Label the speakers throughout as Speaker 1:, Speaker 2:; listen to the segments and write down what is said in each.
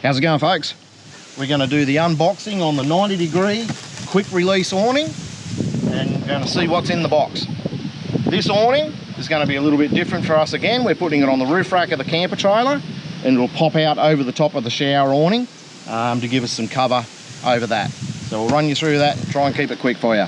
Speaker 1: How's it going, folks? We're going to do the unboxing on the 90-degree quick release awning, and we're going to see what's in the box. This awning is going to be a little bit different for us again. We're putting it on the roof rack of the camper trailer, and it'll pop out over the top of the shower awning to give us some cover over that. So we'll run you through that and try and keep it quick for you.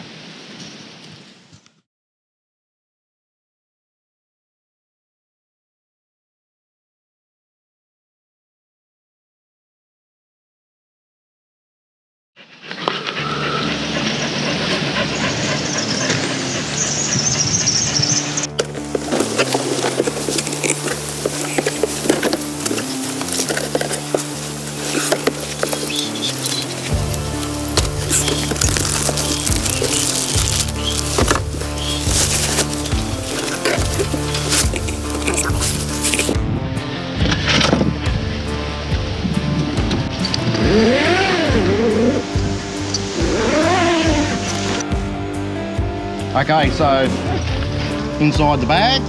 Speaker 1: Okay, so inside the bag,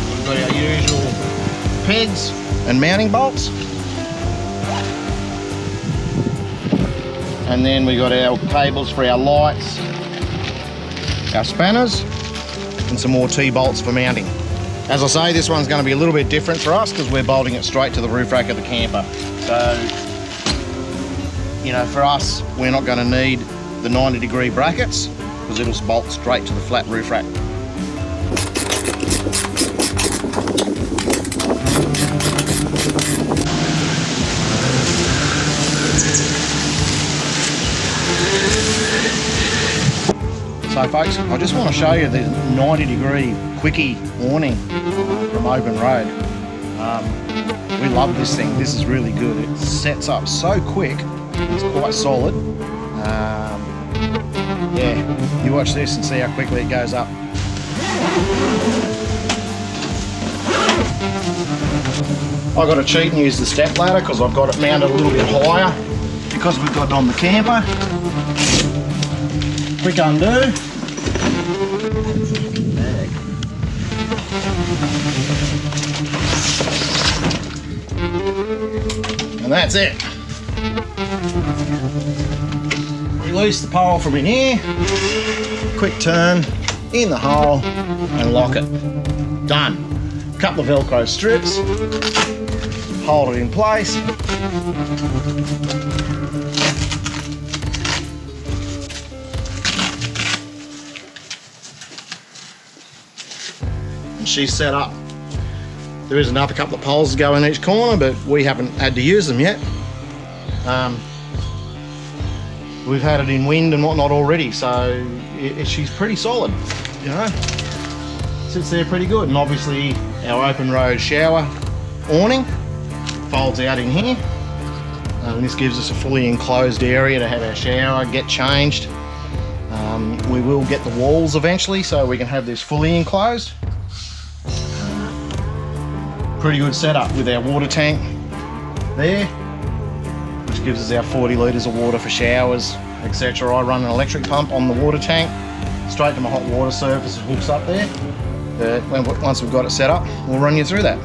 Speaker 1: we've got our usual pegs and mounting bolts, and then we got our cables for our lights, our spanners, and some more T-bolts for mounting. As I say, this one's going to be a little bit different for us because we're bolting it straight to the roof rack of the camper. So, you know, for us, we're not going to need the 90-degree brackets because it'll bolt straight to the flat roof rack. So folks, I just want to show you the 90-degree quickie awning from Openroad. We love this thing. This is really good. It sets up so quick. It's quite solid. Yeah, you watch this and see how quickly it goes up. I got to cheat and use the step ladder because I've got it mounted a little bit higher because we've got it on the camper. Quick undo. And that's it. Release the pole from in here, quick turn in the hole and lock it. Done. Couple of Velcro strips, hold it in place. And she's set up. There is another couple of poles to go in each corner, but we haven't had to use them yet. We've had it in wind and whatnot already, so she's pretty solid, you know. Sits there pretty good, and obviously our Openroad shower awning folds out in here. And this gives us a fully enclosed area to have our shower, get changed. We will get the walls eventually, so we can have this fully enclosed. Pretty good setup with our water tank there, which gives us our 40 litres of water for showers, etc. I run an electric pump on the water tank straight to my hot water surface. It hooks up there. Once we've got it set up, we'll run you through that.